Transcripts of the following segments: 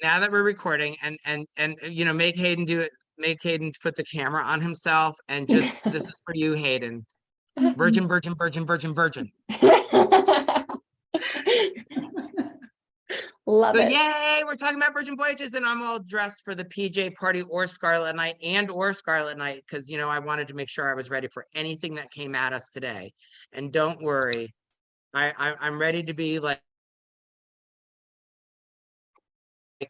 now that we're recording, and you know, make Hayden do it. Make Hayden put the camera on himself, and just this is for you, Hayden. Virgin, virgin, virgin, virgin, virgin. Love So it. yay, we're talking about Virgin Voyages, and I'm all dressed for the PJ party or Scarlet Night or Scarlet Night, because you know I wanted to make sure I was ready for anything that came at us today. And don't worry, I'm ready to be like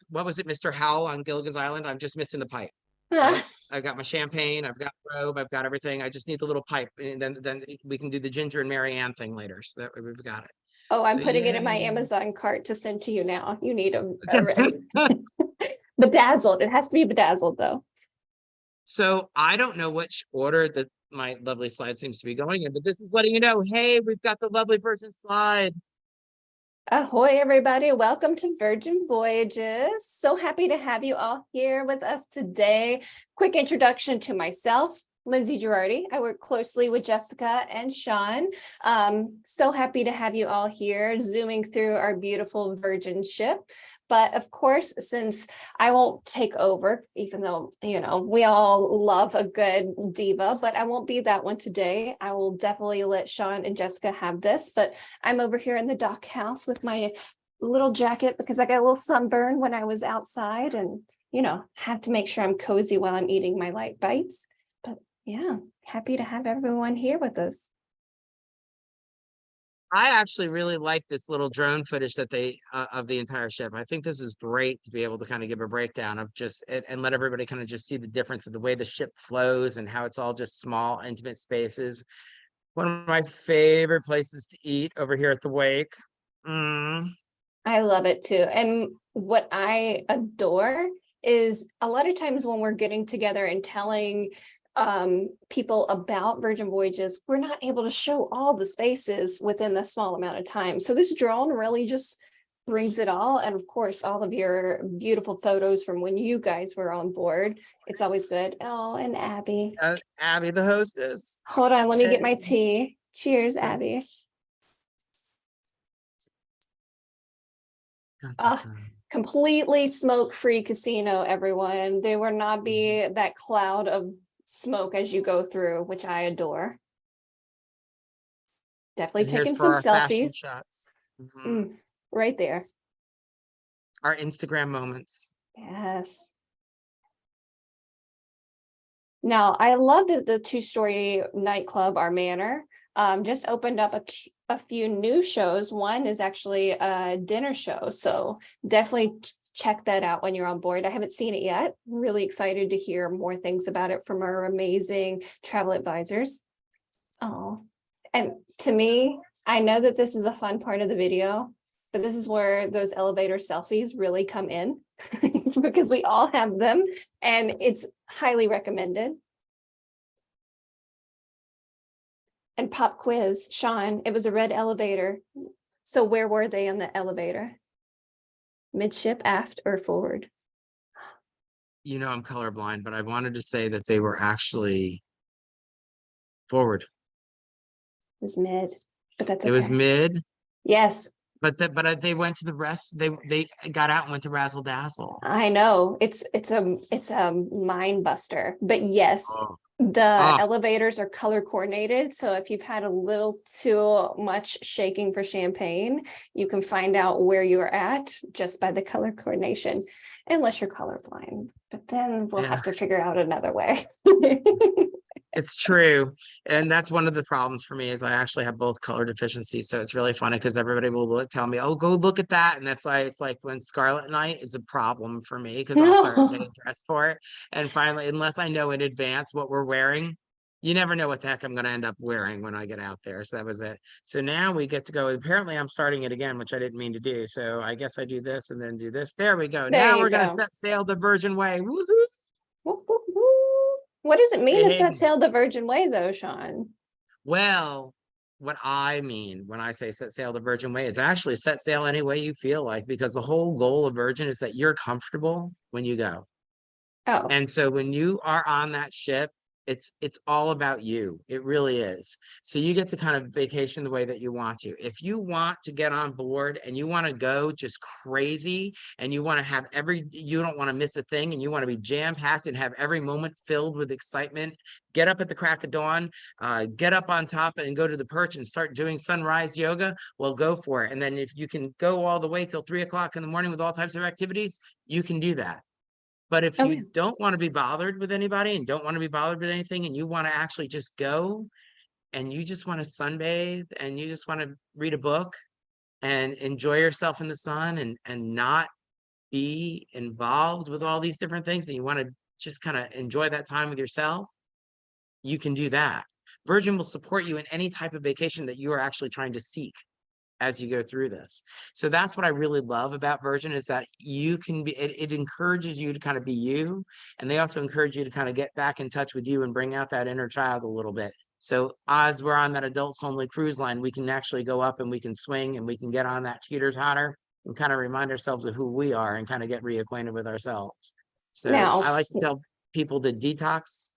what was it, Mr. Howell on Gilligan's Island? I'm just missing the pipe. Right? I've got my champagne, I've got robe, I've got everything. I just need the little pipe, and then we can do the Ginger and Mary Ann thing later. So that we've got it. Oh, I'm So putting it in my yay. Amazon cart to send to you now. You need them already. Bedazzled. It has to be bedazzled though. So I don't know which order that my lovely slide seems to be going in, but this is letting you know, hey, we've got the lovely Virgin slide. Ahoy, everybody. Welcome to Virgin Voyages. So happy to have you all here with us today. Quick introduction to myself, Lindsey Girardi. I work closely with Jessica and Sean. So happy to have you all here, zooming through our beautiful Virgin ship. But of course, since I won't take over, even though, you know, we all love a good diva, but I won't be that one today. I will definitely let Sean and Jessica have this, but I'm over here in the dock house with my little jacket because I got a little sunburn when I was outside and, you know, have to make sure I'm cozy while I'm eating my light bites. But yeah, happy to have everyone here with us. I actually really like this little drone footage that they of the entire ship. I think this is great to be able to kind of give a breakdown of just and let everybody kind of just see the difference of the way the ship flows and how it's all just small, intimate spaces. One of my favorite places to eat over here at the wake. I love it too. And what I adore is a lot of times when we're getting together and telling people about Virgin Voyages, we're not able to show all the spaces within a small amount of time. So this drone really just brings it all. And of course, all of your beautiful photos from when you guys were on board. It's always good. Oh, and Abby. Abby, the hostess. Hold on, let me get my tea. Cheers, Abby. Completely smoke-free casino, everyone. There will not be that cloud of smoke as you go through, which I adore. Definitely taking some selfies. Shots. Right there. Our Instagram moments. Yes. Now, I love that the two-story nightclub, Our Manor, just opened up a few new shows. One is actually a dinner show, so definitely check that out when you're on board. I haven't seen it yet. Really excited to hear more things about it from our amazing travel advisors. Oh, and to me, I know that this is a fun part of the video, but this is where those elevator selfies really come in because we all have them and it's highly recommended. And pop quiz, Sean, it was a red elevator. So where were they in the elevator? Midship, aft, or forward? You know, I'm colorblind, but I wanted to say that they were actually forward. It was mid, but that's okay. It was mid. Yes. But they went to the rest. They got out and went to Razzle Dazzle. I know it's a mind buster, but yes, the elevators are color coordinated. So if you've had a little too much shaking for champagne, you can find out where you're at just by the color coordination, unless you're colorblind. But then we'll have to figure out another way. It's true. And that's one of the problems for me is I actually have both color deficiencies. So it's really funny because everybody will tell me, oh, go look at that. And that's why it's like when Scarlet Night is a problem for me because I'll start getting dressed for it. And finally, unless I know in advance what we're wearing, you never know what the heck I'm going to end up wearing when I get out there. So that was it. So now we get to go. Apparently, I'm starting it again, which I didn't mean to do. So I guess I do this and then do this. There we go. Now we're going to set sail the Virgin Way. Woohoo! Woo, woo, woo. What does it mean to set sail the Virgin Way, though, Sean? Well, what I mean when I say set sail the Virgin Way is actually set sail any way you feel like, because the whole goal of Virgin is that you're comfortable when you go. Oh. And so when you are on that ship, It's all about you. It really is. So you get to kind of vacation the way that you want to. If you want to get on board and you want to go just crazy and you want to have you don't want to miss a thing and you want to be jam packed and have every moment filled with excitement, get up at the crack of dawn, get up on top and go to the perch and start doing sunrise yoga. Well, go for it. And then if you can go all the way till 3 o'clock in the morning with all types of activities, you can do that. But if Oh, you yeah. don't want to be bothered with anybody and don't want to be bothered with anything, and you want to actually just go and you just want to sunbathe and you just want to read a book and enjoy yourself in the sun and not be involved with all these different things, and you want to just kind of enjoy that time with yourself, you can do that. Virgin will support you in any type of vacation that you are actually trying to seek as you go through this. So that's what I really love about Virgin, is that you can be, it encourages you to kind of be you. And they also encourage you to kind of get back in touch with you and bring out that inner child a little bit. So as we're on that adults only cruise line, we can actually go up and we can swing and we can get on that teeter-totter and kind of remind ourselves of who we are and kind of get reacquainted with ourselves. So Now, I like to tell people to detox,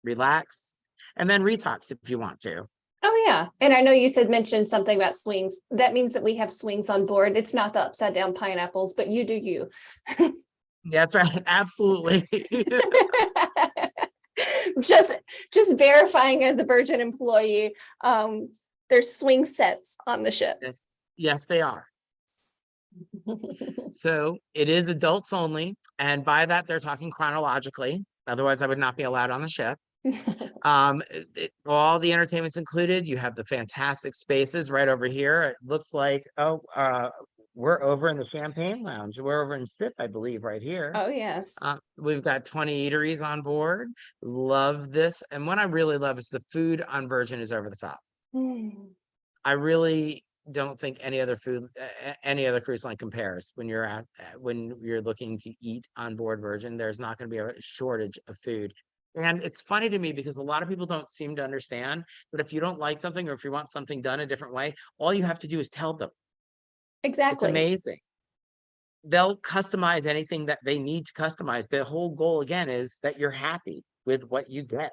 relax, and then retox if you want to. oh yeah. And I know you mentioned something about swings. That means that we have swings on board. It's not the upside down pineapples, but you do you. That's right. Absolutely. just just verifying as a Virgin employee, there's swing sets on the ship. Yes, yes, they are. So it is adults only. And by that, they're talking chronologically. Otherwise, I would not be allowed on the ship. All the entertainment's included. You have the fantastic spaces right over here. It looks like, we're over in the Champagne Lounge. We're over in SIP, I believe, right here. Oh yes. We've got 20 eateries on board. Love this. And what I really love is the food on Virgin is over the top. Mm. I really don't think any other any other cruise line compares when when you're looking to eat on board Virgin. There's not going to be a shortage of food. And it's funny to me because a lot of people don't seem to understand that if you don't like something or if you want something done a different way, all you have to do is tell them. It's Exactly. amazing. They'll customize anything that they need to customize. The whole goal again is that you're happy with what you get.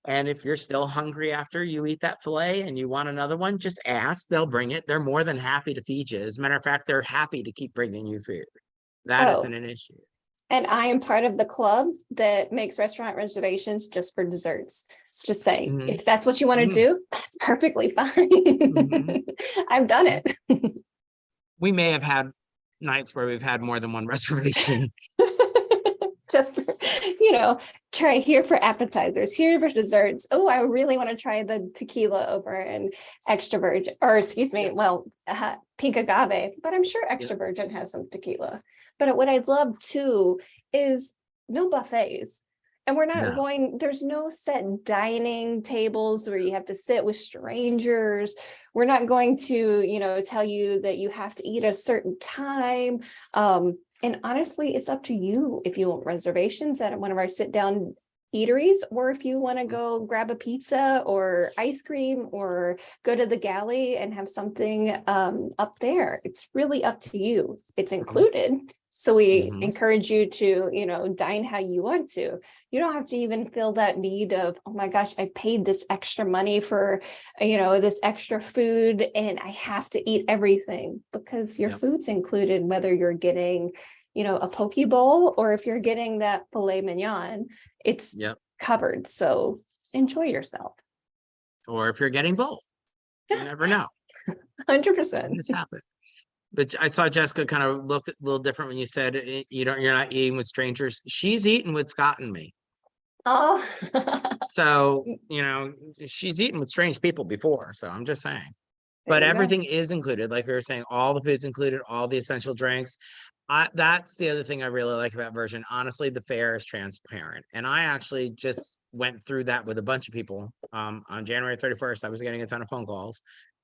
And if you're still hungry after you eat that filet and you want another one, just ask. They'll bring it. They're more than happy to feed you. As a matter of fact, they're happy to keep bringing you food. That Oh, isn't an issue. and I am part of the club that makes restaurant reservations just for desserts. Just saying, Mhm, if that's what you want to mhm, do, that's perfectly mhm. fine. I've done it. We may have had nights where we've had more than one reservation. Just for, try here for appetizers, here for desserts. Oh, I really want to try the tequila over in extra virgin, or excuse me, Yep, well, pink agave, but I'm sure yep, extra virgin has some tequila. But what I love too is no buffets. And we're not no, going, there's no set dining tables where you have to sit with strangers. We're not going to, tell you that you have to eat at a certain time. And honestly, it's up to you if you want reservations at one of our sit down eateries, or if you want to go grab a pizza or ice cream or go to the galley and have something up there. It's really up to you. It's mhm, included. So we mhm, encourage you to, dine how you want to. You don't have to even feel that need of, oh my gosh, I paid this extra money for, this extra food and I have to eat everything, because your yep, food's included, whether you're getting, a poke bowl or if you're getting that filet mignon, it's yep. covered. So enjoy yourself. Or if you're getting both, you never know. 100%. This happens. But I saw Jessica kind of looked a little different when you said you're not eating with strangers. She's eating with Scott and me. Oh, So, she's eaten with strange people before. So I'm just saying. there But you go. everything is included. Like we were saying, all the food's included, all the essential drinks. That's the other thing I really like about Virgin. Honestly, the fare is transparent. And I actually just went through that with a bunch of people. On January 31st, I was getting a ton of phone calls.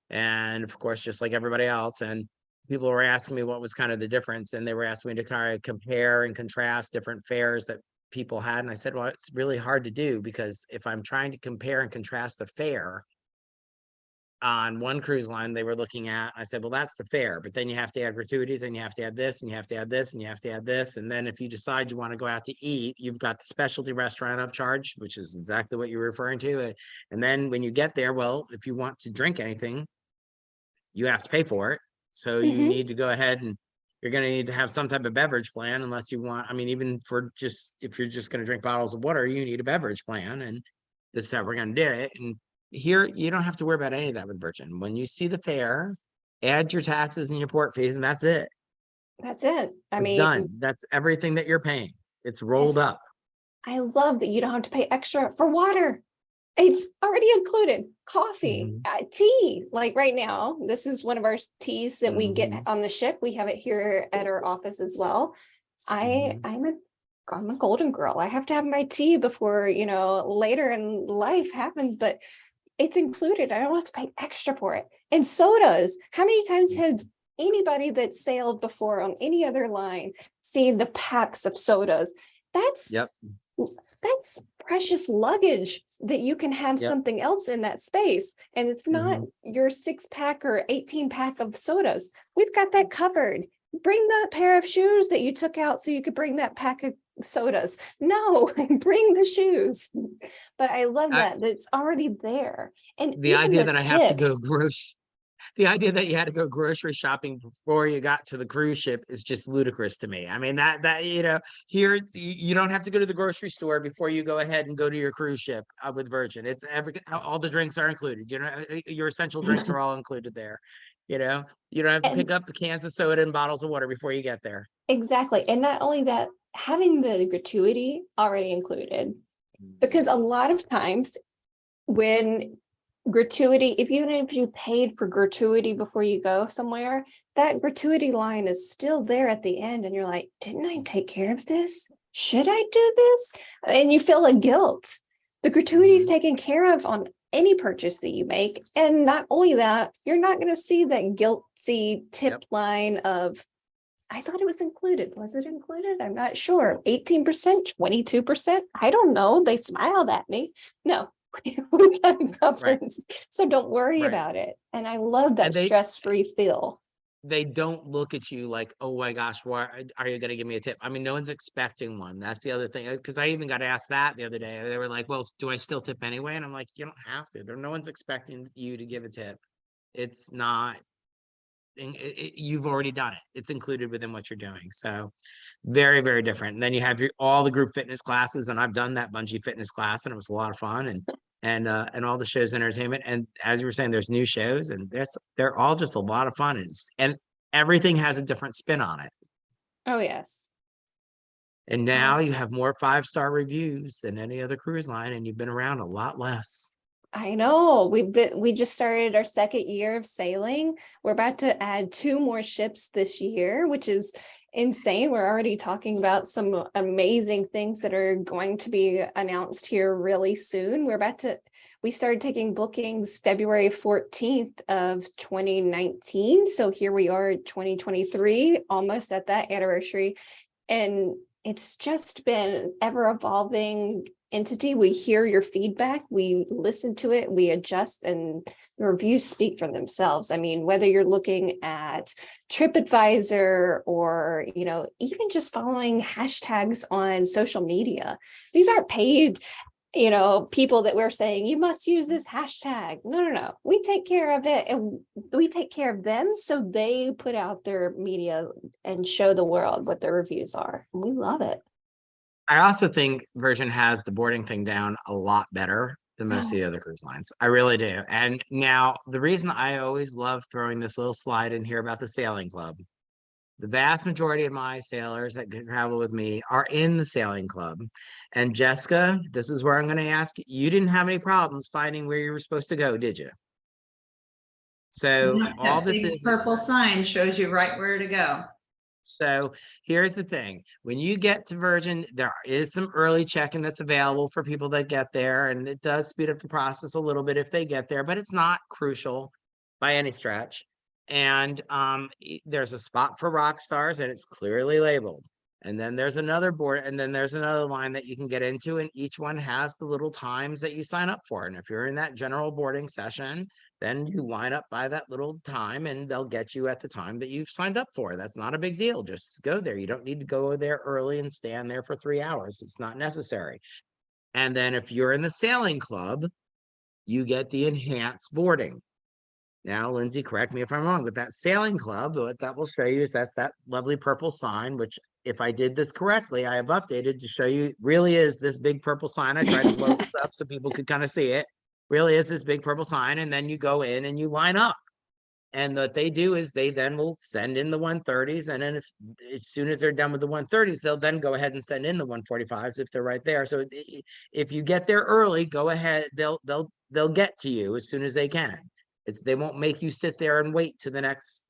And of course, just like everybody else. And people were asking me what was kind of the difference. And they were asking me to kind of compare and contrast different fares that people had. And I said, well, it's really hard to do because if I'm trying to compare and contrast the fare, on one cruise line they were looking at. I said, well, that's the fare, but then you have to add gratuities and you have to add this and you have to add this and you have to add this. And then if you decide you want to go out to eat, you've got the specialty restaurant upcharge, which is exactly what you're referring to. And then when you get there, well, if you want to drink anything, you have to pay for it. So you Mhm. need to go ahead and you're going to need to have some type of beverage plan unless you want, I mean, even for just, if you're just going to drink bottles of water, you need a beverage plan. And this is how we're going to do it. And here, you don't have to worry about any of that with Virgin. When you see the fare, add your taxes and your port fees, and that's it. That's it. I It's mean, done. That's everything that you're paying. It's rolled and up. I love that you don't have to pay extra for water. It's already included. Coffee, Mhm. tea. Like right now, this is one of our teas that we get Mhm. on the ship. We have it here at our office as well. Mhm. I'm a golden girl. I have to have my tea before, later in life happens, but it's included. I don't have to pay extra for it. And sodas. How many times have anybody that sailed before on any other line seen the packs of sodas? That's Yep. that's precious luggage that you can have Yep. something else in that space. And it's not Mhm. your 6-pack or 18-pack of sodas. We've got that covered. Bring the pair of shoes that you took out so you could bring that pack of sodas. No, bring the shoes. But I love I, that it's already there. And the even idea the that I have to go tips. the idea that you had to go grocery shopping before you got to the cruise ship is just ludicrous to me. I mean, here you don't have to go to the grocery store before you go ahead and go to your cruise ship with Virgin. It's all the drinks are included. Your essential drinks are all included there. You don't have to pick And up the cans of soda and bottles of water before you get there. exactly. And not only that, having the gratuity already included, because a lot of times when gratuity, even if you paid for gratuity before you go somewhere, that gratuity line is still there at the end. And you're like, didn't I take care of this? Should I do this? And you feel a guilt. The gratuity is Mhm. taken care of on any purchase that you make. And not only that, you're not going to see that guilty tip Yep. line of, I thought it was included. Was it included? I'm not sure. 18%, 22%. I don't know. They smiled at me. No, we've got it Right. covered. So don't worry Right. about it. And I love that And stress-free feel. they don't look at you like, oh my gosh, why are you going to give me a tip? I mean, no one's expecting one. That's the other thing. Because I even got asked that the other day. They were like, well, do I still tip anyway? And I'm like, you don't have to. No one's expecting you to give a tip. It's not, you've already done it. It's included within what you're doing. So very, very different. And then you have all the group fitness classes. And I've done that bungee fitness class and it was a lot of fun. And all the shows entertainment. And as you were saying, there's new shows and they're all just a lot of fun. And everything has a different spin on it. Oh, yes. And now Oh, you have more 5-star reviews than any other cruise line, and you've been around a lot less. I know. We just started our second year of sailing. We're about to add 2 more ships this year, which is insane. We're already talking about some amazing things that are going to be announced here really soon. We started taking bookings February 14th of 2019. So here we are, 2023, almost at that anniversary. And it's just been ever evolving entity. We hear your feedback, we listen to it, we adjust, and the reviews speak for themselves. I mean, whether you're looking at TripAdvisor or, even just following hashtags on social media, these aren't paid, people that we're saying you must use this hashtag. No. We take care of it and we take care of them. So they put out their media and show the world what their reviews are. We love it. I also think Virgin has the boarding thing down a lot better than most of the other cruise lines. I really do. And now the reason I always love throwing this little slide in here about the sailing club, the vast majority of my sailors that travel with me are in the sailing club. And Jessica, this is where I'm going to ask you didn't have any problems finding where you were supposed to go, did you? So Nope, all that this big is purple sign shows you right where to go. So here's the thing. When you get to Virgin, there is some early check-in that's available for people that get there, and it does speed up the process a little bit if they get there, but it's not crucial by any stretch. And there's a spot for rock stars, and it's clearly labeled. And then there's another board, and then there's another line that you can get into, and each one has the little times that you sign up for. And if you're in that general boarding session, then you line up by that little time and they'll get you at the time that you've signed up for. That's not a big deal. Just go there. You don't need to go there early and stand there for 3 hours. It's not necessary. And then if you're in the sailing club, you get the enhanced boarding. Now, Lindsay, correct me if I'm wrong, but that sailing club, what that will show you is that's that lovely purple sign, which if I did this correctly, I have updated to show you really is this big purple sign. I tried to blow this up so people could kind of see it. Really is this big purple sign. And then you go in and you line up. And what they do is they then will send in the 130s. And then as soon as they're done with the 130s, they'll then go ahead and send in the 145s if they're right there. So if you get there early, go ahead. They'll get to you as soon as they can. They won't make you sit there and wait to the next.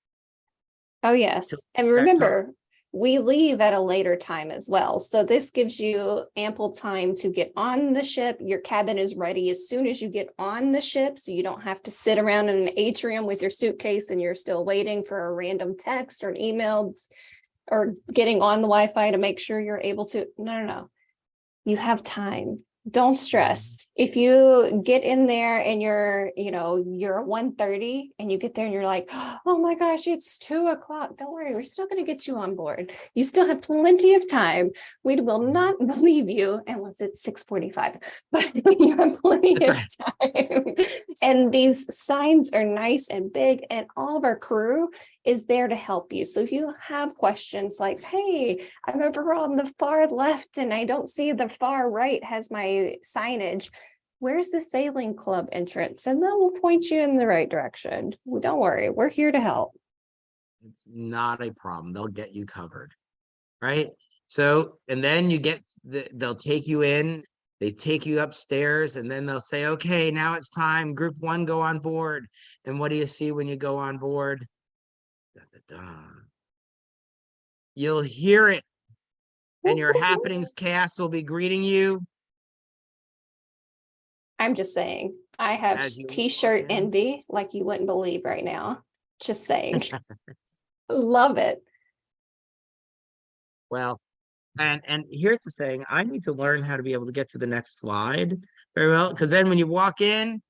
Oh, yes. And remember, we leave at a later time as well. So this gives you ample time to get on the ship. Your cabin is ready as soon as you get on the ship. So you don't have to sit around in an atrium with your suitcase and you're still waiting for a random text or an email or getting on the Wi-Fi to make sure you're able to. No. You have time. Don't stress. If you get in there and you're 1:30 and you get there and you're like, oh my gosh, it's 2:00. Don't worry, we're still going to get you on board. You still have plenty of time. We will not leave you unless it's 6:45, but you have plenty of time. And these signs are nice and big, and all of our crew is there to help you. So if you have questions like, hey, I'm over on the far left and I don't see the far right has my signage, where's the sailing club entrance? And then we'll point you in the right direction. Well, don't worry, we're here to help. It's not a problem. They'll get you covered, right? So, and then they'll take you in, they take you upstairs, and then they'll say, okay, now it's time, group 1, go on board. And what do you see when you go on board? You'll hear it, and your happenings cast will be greeting you. I'm just saying, I have t-shirt envy like you wouldn't believe right now. Just saying. Love it. Well, and here's the thing, I need to learn how to be able to get to the next slide very well, because then when you walk in,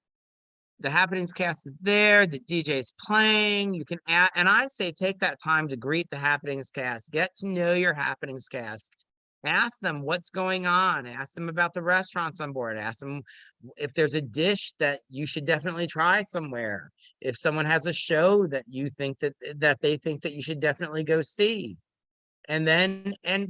the happenings cast is there, the DJ's playing, you can add, and I say take that time to greet the happenings cast, get to know your happenings cast, ask them what's going on, ask them about the restaurants on board, ask them if there's a dish that you should definitely try somewhere, if someone has a show that you think that they think that you should definitely go see. And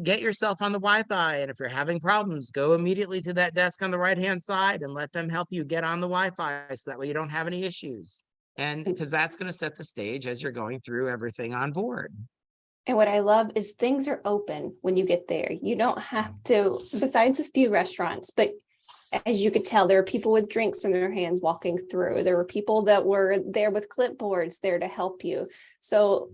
get yourself on the Wi-Fi. And if you're having problems, go immediately to that desk on the right-hand side and let them help you get on the Wi-Fi so that way you don't have any issues. And because that's going to set the stage as you're going through everything on board. And what I love is things are open when you get there. You don't have to, besides a few restaurants, but as you could tell, there are people with drinks in their hands walking through. There were people that were there with clipboards there to help you. So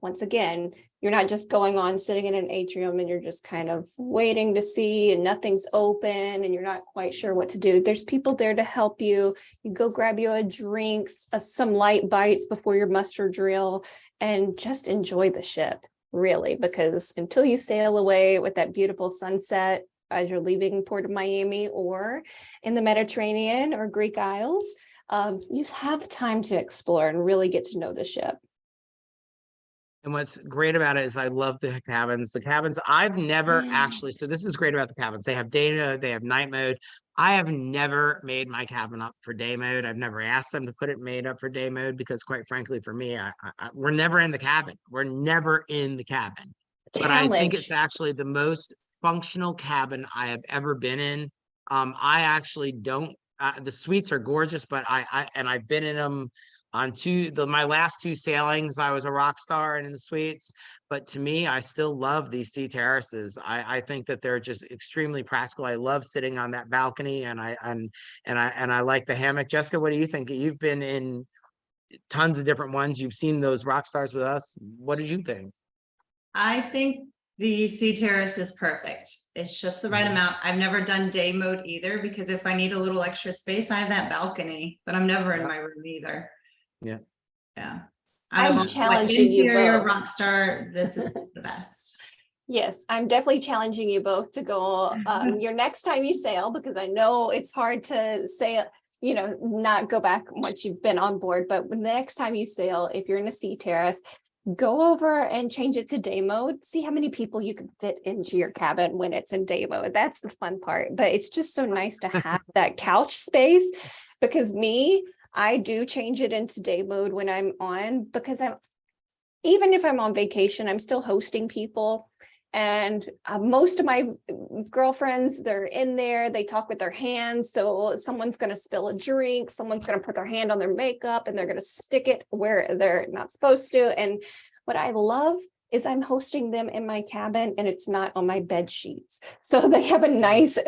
once again, you're not just going on sitting in an atrium and you're just kind of waiting to see and nothing's open and you're not quite sure what to do. There's people there to help you. You go grab you a drink, some light bites before your muster drill, and just enjoy the ship, really, because until you sail away with that beautiful sunset as you're leaving Port of Miami or in the Mediterranean or Greek Isles, you have time to explore and really get to know the ship. And what's great about it is I love the cabins. The cabins, I've never actually, so this is great about the cabins. They have day mode, they have night mode. I have never made my cabin up for day mode. I've never asked them to put it made up for day mode because quite frankly, for me, we're never in the cabin. We're never in the cabin. But I think it's actually the most functional cabin I have ever been in. I actually don't, the suites are gorgeous, but I've been in them on my last 2 sailings. I was a rock star and in the suites, but to me, I still love these sea terraces. I think that they're just extremely practical. I love sitting on that balcony, and I like the hammock. Jessica, what do you think? You've been in tons of different ones. You've seen those rock stars with us. What did you think? I think the sea terrace is perfect. It's just the right amount. I've never done day mode either, because if I need a little extra space, I have that balcony, but I'm never in my room either. Yeah. I'm challenging you both. Rock star, this is the best. Yes, I'm definitely challenging you both to go your next time you sail, because I know it's hard to sail. not go back once you've been on board, but when the next time you sail, if you're in a sea terrace, go over and change it to day mode. See how many people you can fit into your cabin when it's in day mode. That's the fun part. But it's just so nice to have that couch space, because I do change it into day mode when I'm on, because even if I'm on vacation, I'm still hosting people. And most of my girlfriends, they're in there, they talk with their hands. So someone's going to spill a drink, someone's going to put their hand on their makeup and they're going to stick it where they're not supposed to. And what I love is I'm hosting them in my cabin and it's not on my bed sheets. So they have a nice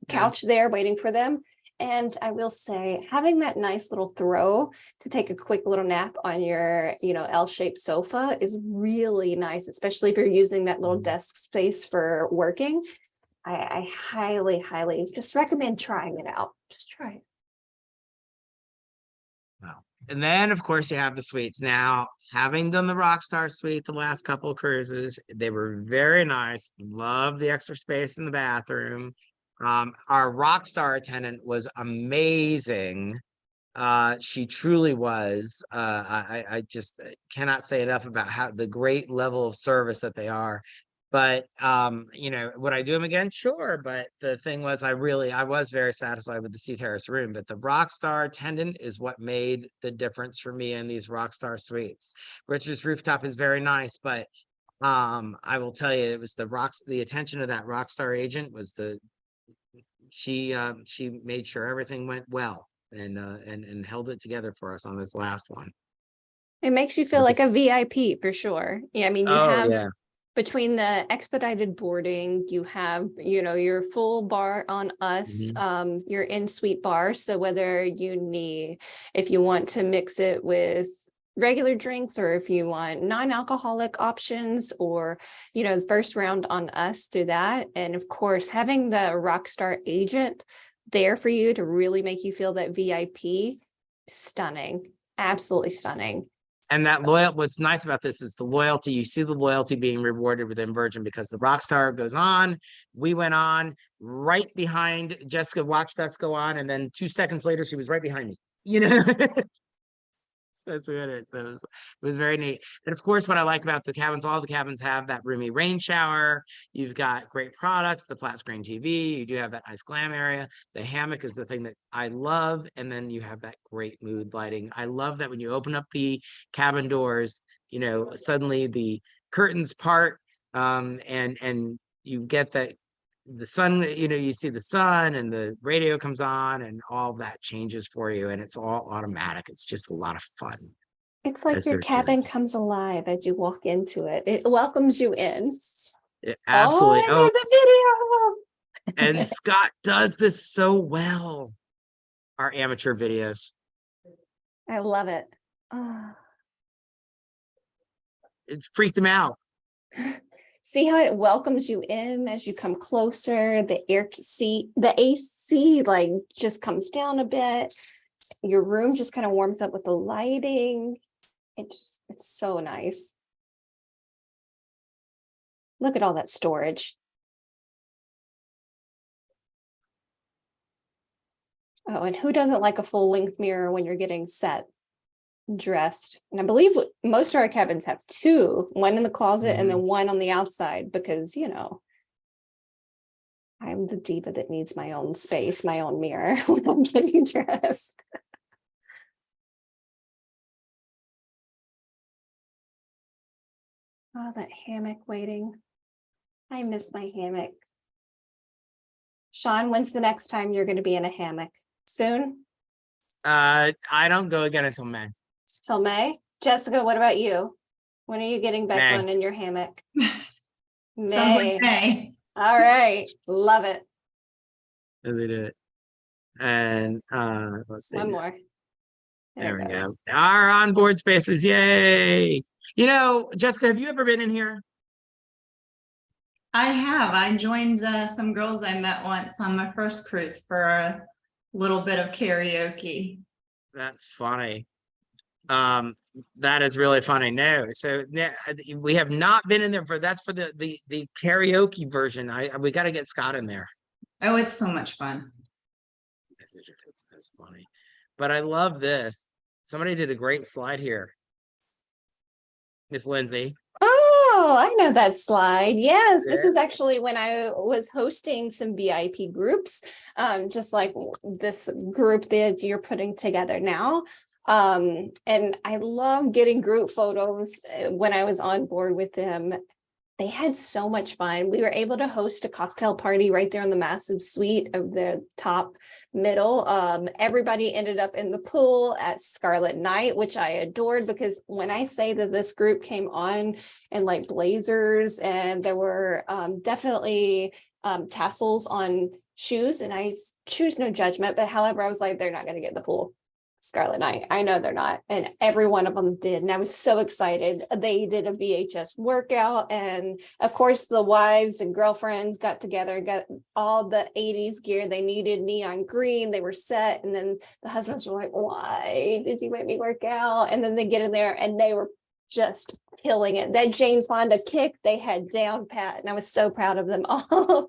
couch there waiting for them. And I will say, having that nice little throw to take a quick little nap on your, L-shaped sofa is really nice, especially if you're using that little desk space for working. I highly, highly just recommend trying it out. Just try it. Wow. And then, of course, you have the suites. Now, having done the Rockstar suite the last couple of cruises, they were very nice. Love the extra space in the bathroom. Our Rockstar attendant was amazing. She truly was. I just cannot say enough about how the great level of service that they are. But would I do them again? Sure. But the thing was, I was very satisfied with the Sea Terrace room. But the Rockstar attendant is what made the difference for me in these Rockstar suites. Richard's Rooftop is very nice, but I will tell you, it was the attention of that Rockstar agent was she made sure everything went well and held it together for us on this last one. It makes you feel like a VIP for sure. Yeah, I mean, you have between the expedited boarding, you have, your full bar on us, your in-suite bar. So whether if you want to mix it with regular drinks, or if you want non-alcoholic options, or the first round on us through that. And of course, having the Rockstar agent there for you to really make you feel that VIP, stunning, absolutely stunning. And that what's nice about this is the loyalty. You see the loyalty being rewarded within Virgin, because the Rockstar goes on. We went on right behind Jessica, watched us go on, and then 2 seconds later she was right behind me. As we had it. It was very neat. And of course, what I like about the cabins, all the cabins have that roomy rain shower. You've got great products, the flat screen TV. You do have that nice glam area. The hammock is the thing that I love. And then you have that great mood lighting. I love that when you open up the cabin doors, suddenly the curtains part, and you get that the sun, you see the sun and the radio comes on and all that changes for you, and it's all automatic. It's just a lot of fun. It's like your cabin comes alive as you walk into it. It welcomes you in. Absolutely. Oh, the video. And Scott does this so well. Our amateur videos. I love it. Oh. It's freaked him out. See how it welcomes you in as you come closer. The AC like just comes down a bit. Your room just kind of warms up with the lighting. It's so nice. Look at all that storage. Oh, and who doesn't like a full length mirror when you're getting set? Dressed. And I believe most of our cabins have 2, one in the closet and then one on the outside, because I'm the diva that needs my own space, my own mirror when I'm getting dressed. Oh, that hammock waiting. I miss my hammock. Sean, when's the next time you're going to be in a hammock? Soon? I don't go again until May. Till May? Jessica, what about you? When are you getting back on in your hammock? May. Sounds like May. All right. Love it. As they do it. And let's see. One more. There we go. Our onboard spaces. Yay. Jessica, have you ever been in here? I have. I joined some girls I met once on my first cruise for a little bit of karaoke. That's funny. That is really funny. No, so we have not been in there that's for the karaoke version. We got to get Scott in there. Oh, it's so much fun. That's funny. But I love this. Somebody did a great slide here. Miss Lindsay. Oh, I know that slide. Yes, this Yeah. is actually when I was hosting some VIP groups, just like this group that you're putting together now. And I love getting group photos when I was on board with them. They had so much fun. We were able to host a cocktail party right there in the massive suite of the top middle. Everybody ended up in the pool at Scarlet Night, which I adored, because when I say that this group came on in like blazers, and there were definitely tassels on shoes, and I choose no judgment, but however, I was like, they're not going to get in the pool. Scarlet Night. I know they're not. And every one of them did. And I was so excited. They did a VHS workout. And of course, the wives and girlfriends got together, got all the 80s gear they needed, neon green. They were set. And then the husbands were like, why did you make me work out? And then they get in there and they were just killing it. That Jane Fonda kick they had down pat. And I was so proud of them all.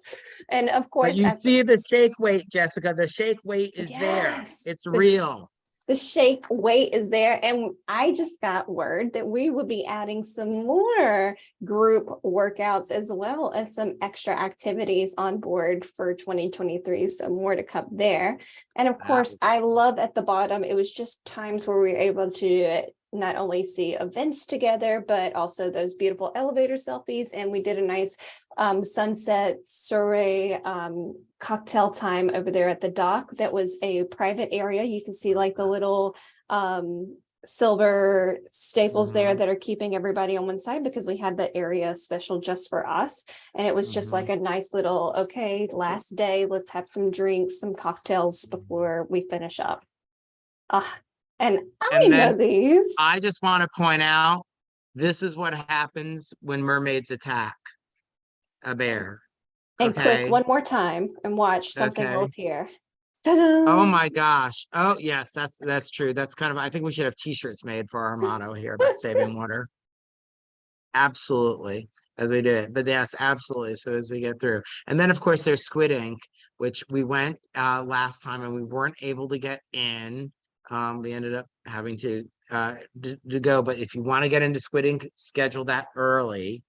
And of But course, you see the shake weight, Jessica. The shake weight is there. yes, It's real. the shake weight is there. And I just got word that we would be adding some more group workouts as well as some extra activities on board for 2023. So more to come there. And of course, I love at the bottom, it was just times where we were able to not only see events together, but also those beautiful elevator selfies. And we did a nice sunset soiree cocktail time over there at the dock. That was a private area. You can see like the little silver staples there that are keeping everybody on one side, because we had the area special just for us. And it was just like a nice little, okay, last day, let's have some drinks, some cocktails before we finish up. And I know these. I just want to point out, this is what happens when mermaids attack a bear. And click Okay. one more time and watch something will Okay. appear. Oh my gosh. Oh yes, that's true. That's kind of, I think we should have t-shirts made for our motto here about saving water. Absolutely, as we do it. But yes, absolutely. So as we get through. And then of course there's Squid Ink, which we went last time and we weren't able to get in. We ended up having to go. But if you want to get into Squid Ink, schedule that early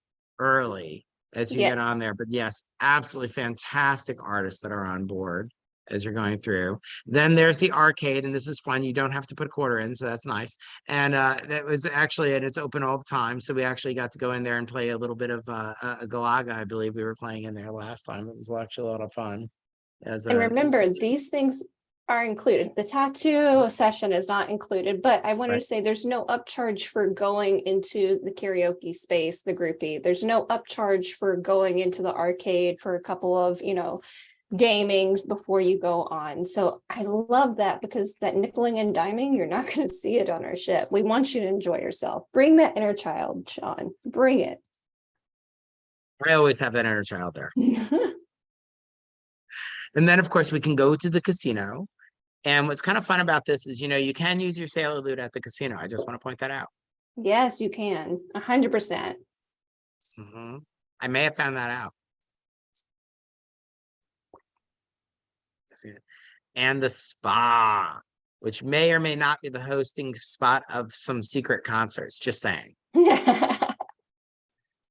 as you get on there. But yes, absolutely fantastic artists that are on board as you're going through. Then there's the arcade, and this is fun. You don't have to put a quarter in, so that's nice. And that was actually, and it's open all the time. So we actually got to go in there and play a little bit of a Galaga. I believe we were playing in there last time. It was actually a lot of fun. And remember, these things are included. The tattoo session is not included, but I wanted to say there's no upcharge for going into the karaoke space, the groupie. There's no upcharge for going into the arcade for a couple of, gamings before you go on. So I love that, because that nickeling and diming, you're not going to see it on our ship. We want you to enjoy yourself. Bring that inner child, Sean. Bring it. I always have that inner child there. And then of course we can go to the casino. And what's kind of fun about this is, you can use your sailor loot at the casino. I just want to point that out. Yes, you can. 100%. I may have found that out. And the spa, which may or may not be the hosting spot of some secret concerts. Just saying.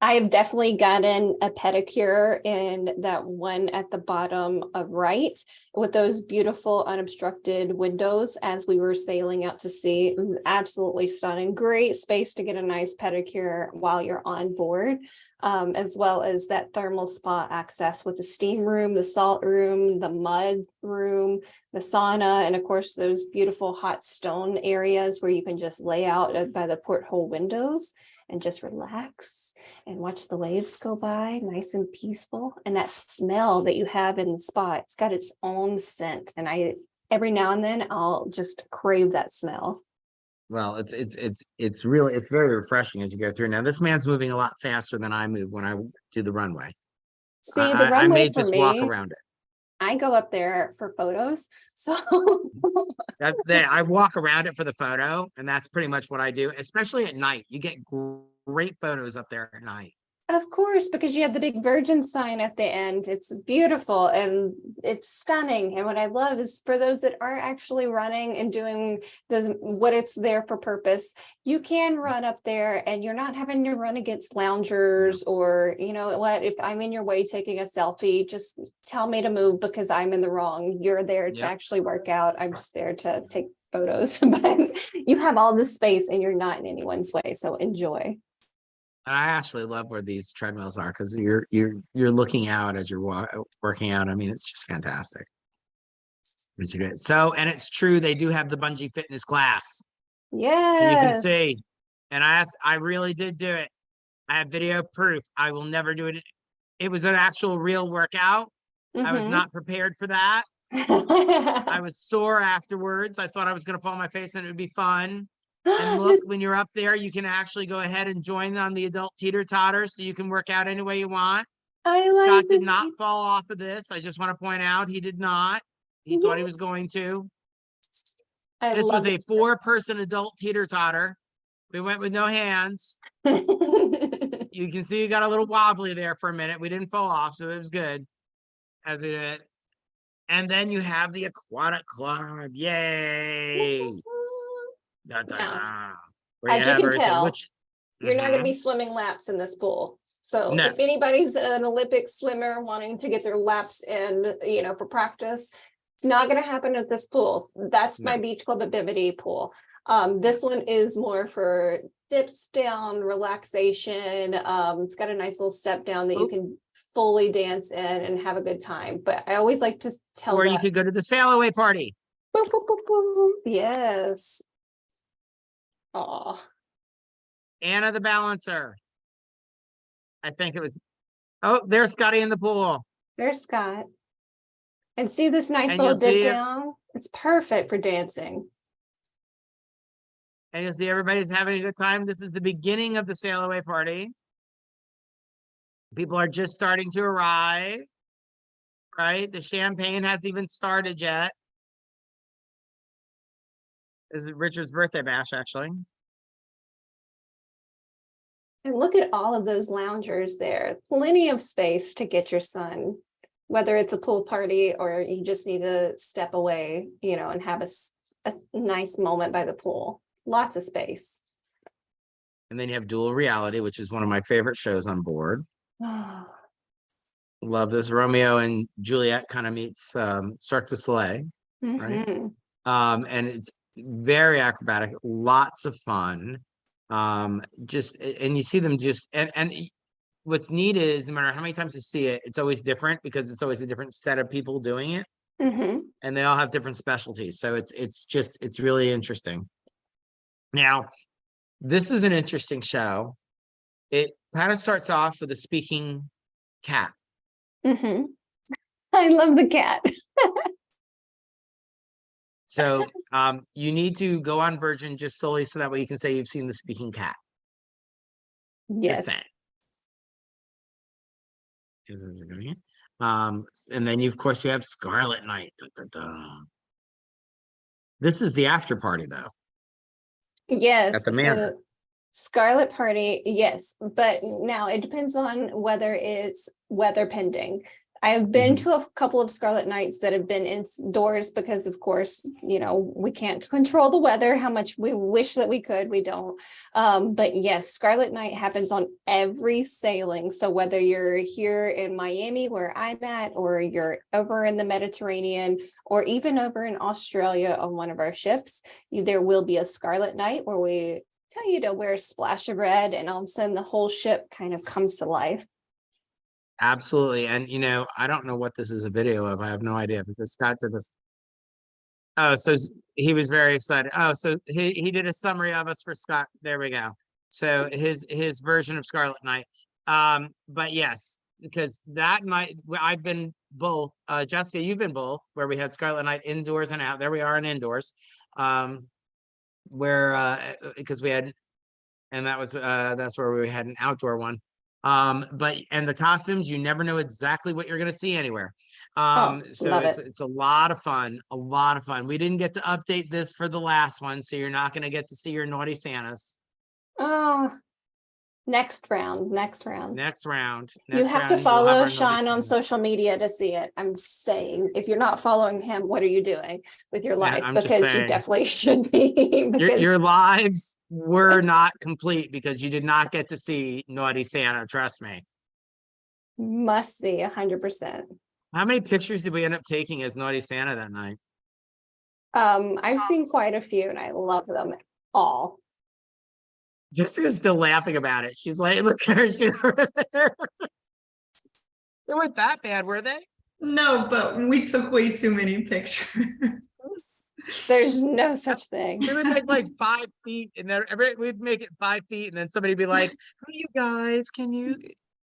I have definitely gotten a pedicure in that one at the bottom of right, with those beautiful unobstructed windows as we were sailing out to sea. It was absolutely stunning. Great space to get a nice pedicure while you're on board, as well as that thermal spa access with the steam room, the salt room, the mud room, the sauna, and of course those beautiful hot stone areas where you can just lay out by the porthole windows and just relax and watch the waves go by, nice and peaceful. And that smell that you have in the spa, it's got its own scent. And every now and then I'll just crave that smell. Well, it's very refreshing as you go through. Now this man's moving a lot faster than I move when I do the runway. See, the I runway may for just me, walk around it. I go up there for photos. So I walk around it for the photo, and that's pretty much what I do, especially at night. You get great photos up there at night. Of course, because you have the big Virgin sign at the end. It's beautiful and it's stunning. And what I love is for those that are actually running and doing what it's there for purpose, you can run up there and you're not having to run against loungers or, you know what, if I'm in your way taking a selfie, just tell me to move because I'm in the wrong. You're there to actually work out. I'm just there to take photos, but you have all this space and you're not in anyone's way. So enjoy. I actually love where these treadmills are because you're looking out as you're working out. I mean, it's just fantastic. It's great. So, and it's true, they do have the bungee fitness class. Yes. And you can see, and I really did do it. I have video proof. I will never do it. It was an actual real workout. I was not prepared for that. I was sore afterwards. I thought I was going to fall on my face and it would be fun. And look, when you're up there, you can actually go ahead and join on the adult teeter-totter so you can work out any way you want. Scott did not fall off of this. I just want to point out he did not. He thought he was going to. This was a 4-person adult teeter-totter. We went with no hands. You can see you got a little wobbly there for a minute. We didn't fall off, so it was good as we did it. And then you have the aquatic club. Yay! Da, da, da. As you can tell, you're not going to be swimming laps in this pool. So if anybody's an Olympic swimmer wanting to get their laps in, you know, for practice, it's not going to happen at this pool. That's my beach club at Bimini pool. This one is more for dips down, relaxation. It's got a nice little step down that you can fully dance in and have a good time. But I always like to tell you could go to the sail away party. Yes. Oh, Anna the balancer. I think it was. Oh, there's Scotty in the pool. There's Scott. And see this nice little dip down? It's perfect for dancing. And you'll see everybody's having a good time. This is the beginning of the sail away party. People are just starting to arrive, right? The champagne hasn't even started yet. This is Richard's birthday bash, actually. And look at all of those loungers there. Plenty of space to get your sun, whether it's a pool party or you just need to step away, you know, and have a nice moment by the pool. Lots of space. And then you have Dual Reality, which is one of my favorite shows on board. Love this. Romeo and Juliet kind of meets Cirque du Soleil, right? And it's very acrobatic, lots of fun. And you see them and what's neat is no matter how many times you see it, it's always different because it's always a different set of people doing it. And they all have different specialties. So it's really interesting. Now, this is an interesting show. It kind of starts off with a speaking cat. I love the cat. So you need to go on Virgin just solely so that way you can say you've seen the speaking cat. Yes. And then of course you have Scarlet Night. This is the after party though. Yes. At the Manor. So Scarlet Party, yes, but now it depends on whether it's weather pending. I have been to a couple of Scarlet Nights that have been indoors because, of course, you know, we can't control the weather, how much we wish that we could, we don't. But yes, Scarlet Night happens on every sailing. So whether you're here in Miami, where I'm at, or you're over in the Mediterranean, or even over in Australia on one of our ships, there will be a Scarlet Night where we tell you to wear a splash of red, and all of a sudden the whole ship kind of comes to life. Absolutely. And, you know, I don't know what this is a video of. I have no idea because Scott did this. Oh, so he was very excited. Oh, so he did a summary of us for Scott. There we go. So his version of Scarlet Night. But yes, because that night I've been both. Jessica, you've been both where we had Scarlet Night indoors and out. There we are in indoors. Where because we had, and that's where we had an outdoor one. But the costumes, you never know exactly what you're going to see anywhere. So it's a lot of fun, We didn't get to update this for the last one, so you're not going to get to see your naughty Santas. Oh, Next round. Next round. You Next have to round, you'll have follow our Sean on notices. social media to see it. I'm saying, if you're not following him, what are you doing with your Yeah, life? I'm just Because you saying. definitely should be. Your Because lives were not complete because you did not get to see Naughty Santa, trust me. must see 100%. How many pictures did we end up taking as Naughty Santa that night? I've seen quite a few and I love them all. Jessica's still laughing about it. She's like, look at her. They weren't that bad, were they? No, but we took way too many pictures. There's no such thing. We would make like 5 feet and then we'd make it 5 feet and then somebody would be like, who are you guys?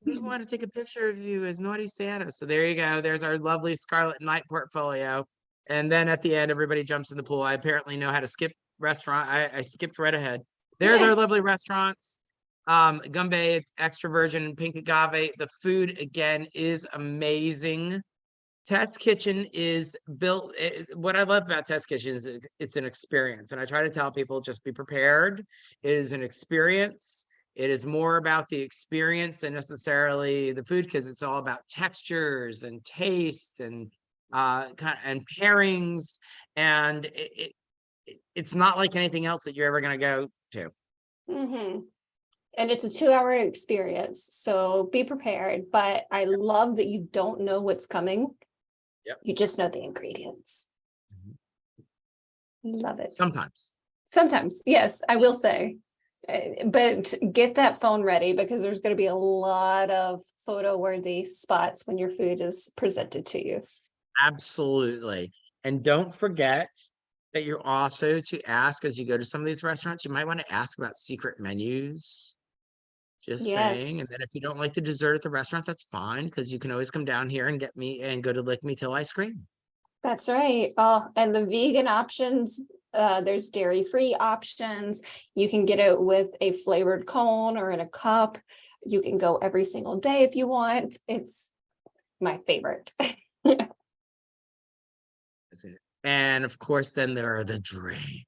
We want to take a picture of you as Naughty Santa. So there you go. There's our lovely Scarlet Night portfolio. And then at the end, everybody jumps in the pool. I apparently know how to skip restaurant. I skipped right ahead. There's our lovely restaurants. Gumbe, it's extra virgin and pink agave. The food again is amazing. Test Kitchen is built. What I love about Test Kitchen is it's an experience. And I try to tell people just be prepared. It is an experience. It is more about the experience than necessarily the food because it's all about textures and taste and and pairings. And it's not like anything else that you're ever going to go to. Mm-hmm. And it's a 2-hour experience. So be prepared. But I love that you don't know what's coming. Yep. You just know the ingredients. Love it. Sometimes, yes, I will say. But get that phone ready because there's going to be a lot of photo-worthy spots when your food is presented to you. Absolutely. And don't forget that you're also to ask as you go to some of these restaurants, you might want to ask about secret menus. Just saying. And then if you don't like the dessert at the restaurant, that's fine because you can always come down here and get me and go to Lick Me Till I Scream. That's right. Oh, and the vegan options, there's dairy-free options. You can get it with a flavored cone or in a cup. You can go every single day if you want. It's my favorite. And of course, then there are the drinks.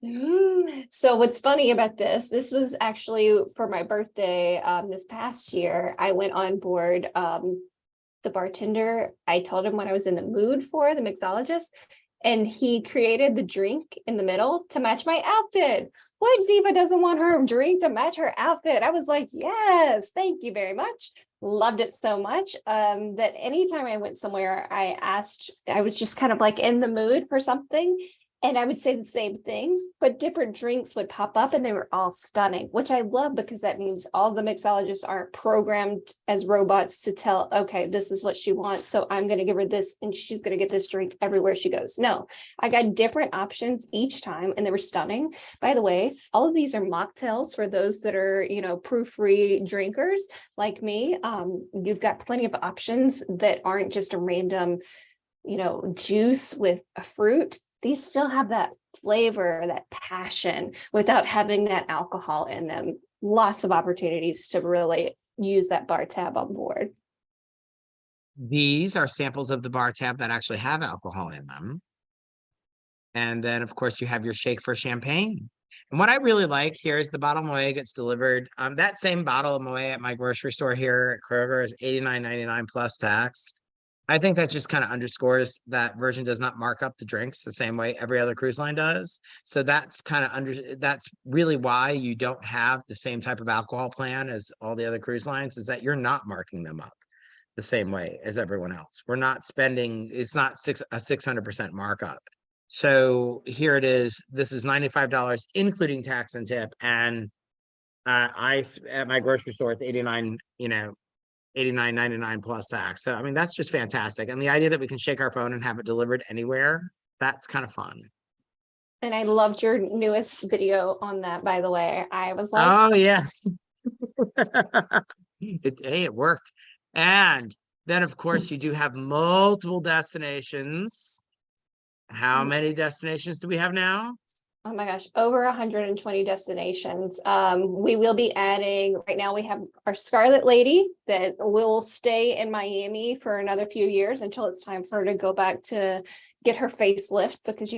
So what's funny about this was actually for my birthday this past year. I went on board the bartender. I told him what I was in the mood for, the mixologist, and he created the drink in the middle to match my outfit. What diva doesn't want her drink to match her outfit? I was like, yes, thank you very much. Loved it so much that anytime I went somewhere, I was just kind of like in the mood for something. And I would say the same thing, but different drinks would pop up and they were all stunning, which I love because that means all the mixologists aren't programmed as robots to tell, okay, this is what she wants. So I'm going to give her this and she's going to get this drink everywhere she goes. No, I got different options each time and they were stunning. By the way, all of these are mocktails for those that are, proof-free drinkers like me. You've got plenty of options that aren't just a random, juice with a fruit. These still have that flavor, that passion without having that alcohol in them. Lots of opportunities to really use that bar tab on board. These are samples of the bar tab that actually have alcohol in them. And then, of course, you have your shake for champagne. And what I really like here is the bottle of Moët gets delivered. That same bottle of Moët at my grocery store here at Kroger is $89.99 plus tax. I think that just kind of underscores that Virgin does not mark up the drinks the same way every other cruise line does. So that's that's really why you don't have the same type of alcohol plan as all the other cruise lines, is that you're not marking them up the same way as everyone else. We're not spending, it's not a 600% markup. So here it is. This is $95, including tax and tip. And I at my grocery store, it's $89.99 plus tax. So, I mean, that's just fantastic. And the idea that we can shake our phone and have it delivered anywhere, that's kind of fun. And I loved your newest video on that, by the way. I was like, oh, yes. It worked. And then, of course, you do have multiple destinations. How many destinations do we have now? Oh my gosh, over 120 destinations. We will be adding, right now we have our Scarlet Lady that will stay in Miami for another few years until it's time for her to go back to get her facelift because,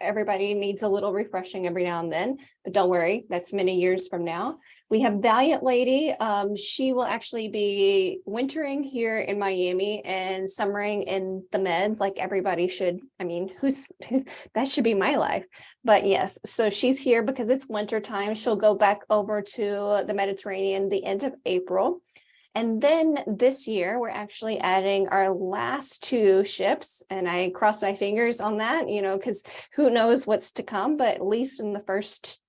everybody needs a little refreshing every now and then, but don't worry, that's many years from now. We have Valiant Lady. She will actually be wintering here in Miami and summering in the Med, like everybody should. I mean, that should be my life. But yes, so she's here because it's winter time. She'll go back over to the Mediterranean the end of April. And then this year, we're actually adding our last 2 ships, and I cross my fingers on that, because who knows what's to come, but at least in the first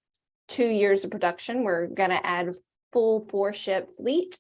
2 years of production, we're going to add full 4-ship fleet.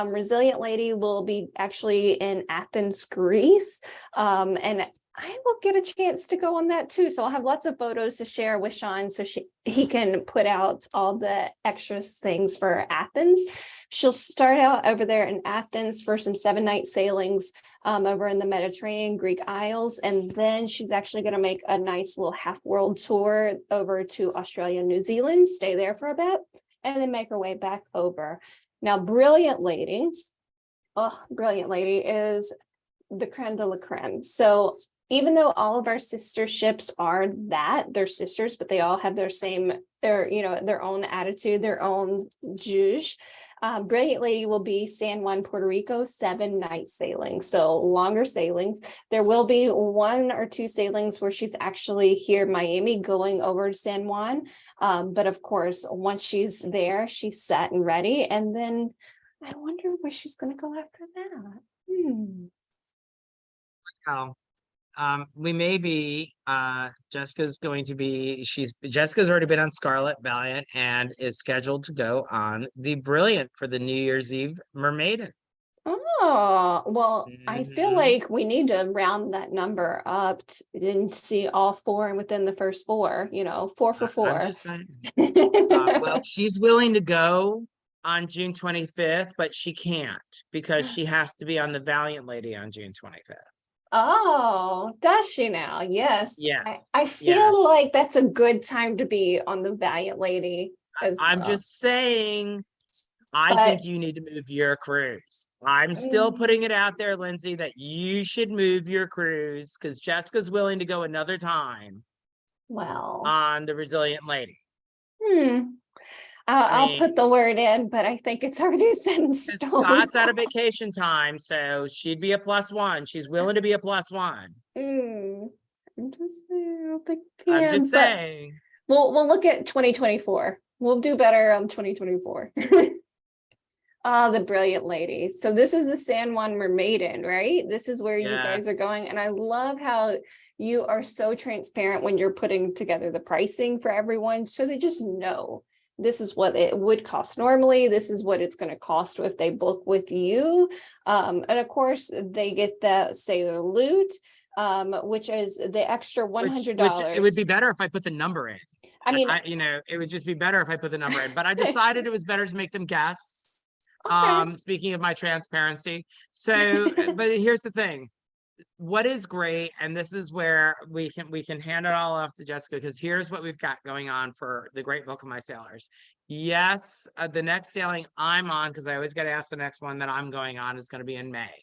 Resilient Lady will be actually in Athens, Greece, and I will get a chance to go on that too. So I'll have lots of photos to share with Sean so he can put out all the extras things for Athens. She'll start out over there in Athens for some 7-night sailings over in the Mediterranean, Greek Isles. And then she's actually going to make a nice little half-world tour over to Australia and New Zealand, stay there for a bit, and then make her way back over. Now, Brilliant Lady is the creme de la creme. So even though all of our sister ships are they're sisters, but they all have their own attitude, their own juge. Brilliant Lady will be San Juan, Puerto Rico, 7-night sailing. So longer sailings. There will be 1 or 2 sailings where she's actually here in Miami going over to San Juan. But of course, once she's there, she's set and ready. And then I wonder where she's going to go after that. Wow. We may be, Jessica's already been on Scarlet Valiant and is scheduled to go on the Brilliant for the New Year's Eve Mermaiden. Oh, well, I feel Mhm. like we need to round that number up and see all 4 within the first 4, 4 for 4. I'm just saying. Well, she's willing to go on June 25th, but she can't because she has to be on the Valiant Lady on June 25th. Oh, does she now? Yes. Yes. I feel like that's a good time to be on the Valiant Lady as I'm well. just saying, I But think you need to move your cruise. I'm still putting it out there, Lindsay, that you should move your cruise because Jessica's willing to go another time well, on the Resilient Lady. I'll put the word in, but I think it's already set in stone. Scott's out of vacation time, so she'd be a +1. She's willing to be a +1. I'm just saying, I don't think I I'm can, just but saying. we'll look at 2024. We'll do better on 2024. The Brilliant Lady. So this is the San Juan Mermaiden, right? This is where you guys are Yes. going. And I love how you are so transparent when you're putting together the pricing for everyone. So they just know this is what it would cost normally. This is what it's going to cost if they book with you. And of course, they get the Sailor Loot, which is the extra $100. Which it would be better if I put the number in. I mean, it would just be better if I put the number in, but I decided it was better to make them guess. okay. Speaking of my transparency. So, but here's the thing. What is great, and this is where we can hand it all off to Jessica, because here's what we've got going on for the Great Book of My Sailors. Yes, the next sailing I'm on, because I always get asked the next one that I'm going on is going to be in May.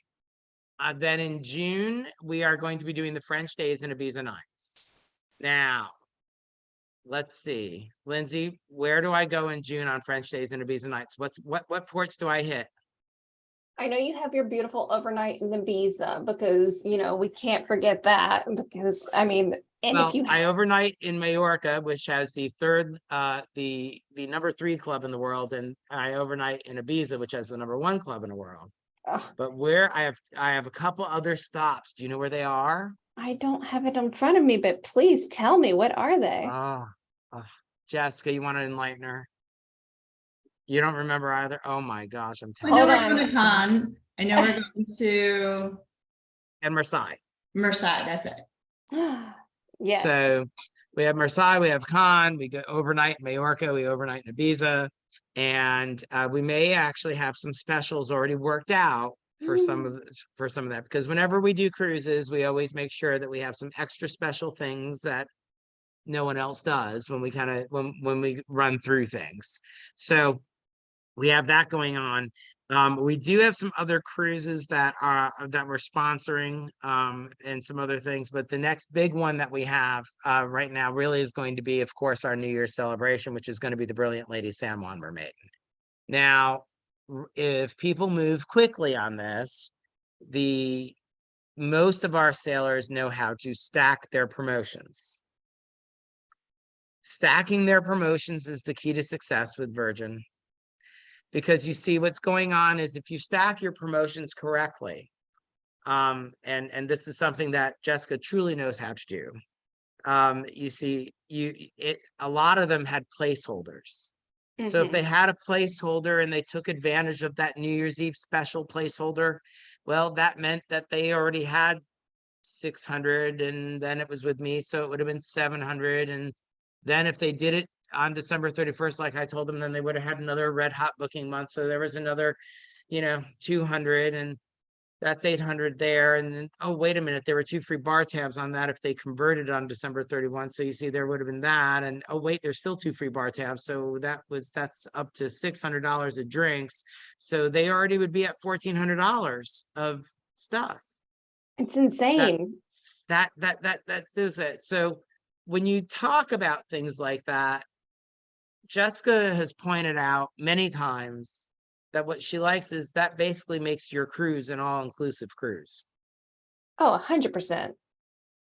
Then in June, we are going to be doing the French Days and Ibiza Nights. Now, let's see, Lindsay, where do I go in June on French Days and Ibiza Nights? What ports do I hit? I know you have your beautiful overnight in Ibiza because, we can't forget that because, I mean, and Well, if you I overnight in Majorca, which has the number 3 club in the world, and I overnight in Ibiza, which has the number 1 club in the world. But where I have a couple other stops. Do you know where they are? I don't have it in front of me, but please tell me, what are they? Jessica, you want to enlighten her? You don't remember either? Oh my gosh, I'm I telling know you. we're going to Cannes. I know we're going to And Marseille. Marseille. That's it. Yes. So we have Marseille, we have Cannes, we go overnight in Majorca, we overnight in Ibiza, and we may actually have some specials already worked out for some of that, because whenever we do cruises, we always make sure that we have some extra special things that no one else does when we when we run through things. So we have that going on. We do have some other cruises that we're sponsoring, and some other things, but the next big one that we have right now really is going to be, of course, our New Year's celebration, which is going to be the Brilliant Lady San Juan Mermaiden. Now, if people move quickly on this, most of our sailors know how to stack their promotions. Stacking their promotions is the key to success with Virgin. Because you see what's going on is if you stack your promotions correctly, and this is something that Jessica truly knows how to do. You see, a lot of them had placeholders. So if they had a placeholder and they took advantage of that New Year's Eve special placeholder, well, that meant that they already had 600 and then it was with me, so it would have been 700. And then if they did it on December 31st, like I told them, then they would have had another red hot booking month. So there was another, 200, and that's 800 there. And then, oh, wait a minute, there were 2 free bar tabs on that if they converted on December 31. So you see, there would have been that. And oh, wait, there's still 2 free bar tabs. So that's up to $600 of drinks. So they already would be at $1,400 of stuff. It's insane. That does it. So when you talk about things like that, Jessica has pointed out many times that what she likes is that basically makes your cruise an all-inclusive cruise. Oh, 100%.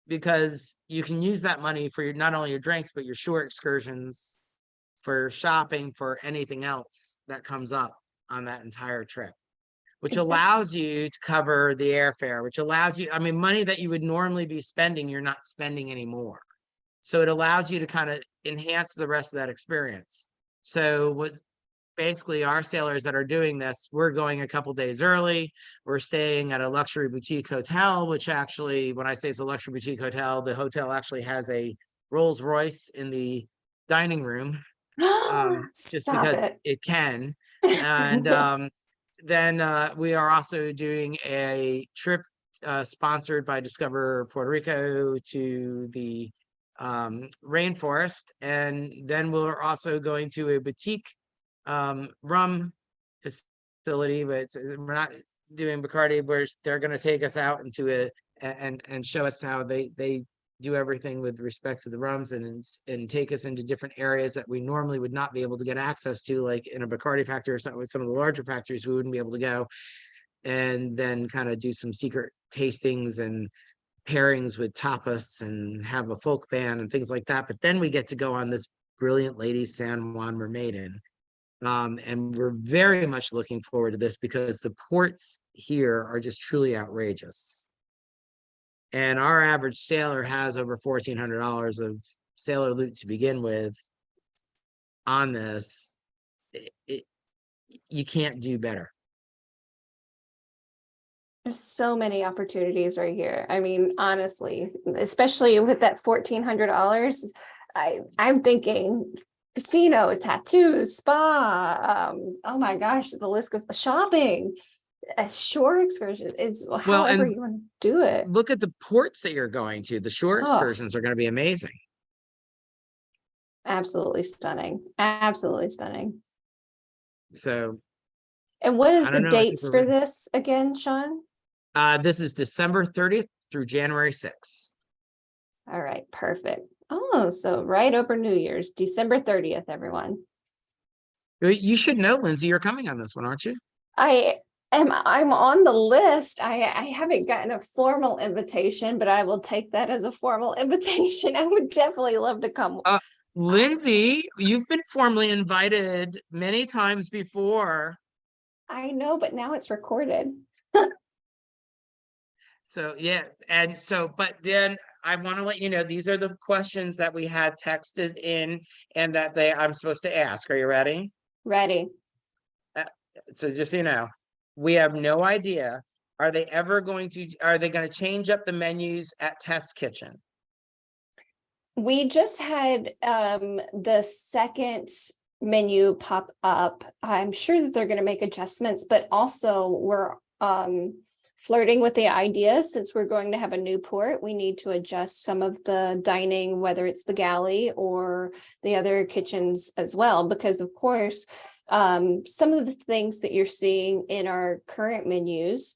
Because you can use that money for not only your drinks, but your shore excursions, for shopping, for anything else that comes up on that entire trip, which allows you to cover the airfare, which allows you, money that you would normally be spending, you're not spending anymore. So it allows you to kind of enhance the rest of that experience. So what's basically our sailors that are doing this, we're going a couple days early. We're staying at a luxury boutique hotel, which actually, when I say it's a luxury boutique hotel, the hotel actually has a Rolls Royce in the dining room, just Stop because it. it can. And then we are also doing a trip sponsored by Discover Puerto Rico to the rainforest. And then we're also going to a boutique rum facility, but we're not doing Bacardi, where they're going to take us out into and show us how they do everything with respect to the rums, and take us into different areas that we normally would not be able to get access to, like in a Bacardi factory or something. With some of the larger factories, we wouldn't be able to go, and then kind of do some secret tastings and pairings with tapas and have a folk band and things like that. But then we get to go on this brilliant Lady San Juan Mermaiden. And we're very much looking forward to this because the ports here are just truly outrageous. And our average sailor has over $1,400 of sailor loot to begin with on this. You can't do better. There's so many opportunities right here. Honestly, especially with that $1,400, I'm thinking casino, tattoos, spa. Oh my gosh, the list goes. Shopping, shore excursions. It's however you want to do it. Look at the ports that you're going to. The shore excursions are going to be amazing. Absolutely stunning. Absolutely stunning. So, and what is the dates for this again, Sean? This is December 30th through January 6th. All right, perfect. Oh, so right over New Year's, December 30th, everyone. You should know, Lindsay, you're coming on this one, aren't you? I'm on the list. I haven't gotten a formal invitation, but I will take that as a formal invitation. I would definitely love to come. Lindsay, you've been formally invited many times before. I know, but now it's recorded. So, yeah. And so, but then I want to let you know, these are the questions that we had texted in and that I'm supposed to ask. Are you ready? Ready. So just so you know, we have no idea. Are they going to change up the menus at Test Kitchen? We just had the second menu pop up. I'm sure that they're going to make adjustments, but also we're flirting with the idea, since we're going to have a new port, we need to adjust some of the dining, whether it's the galley or the other kitchens as well, because of course, some of the things that you're seeing in our current menus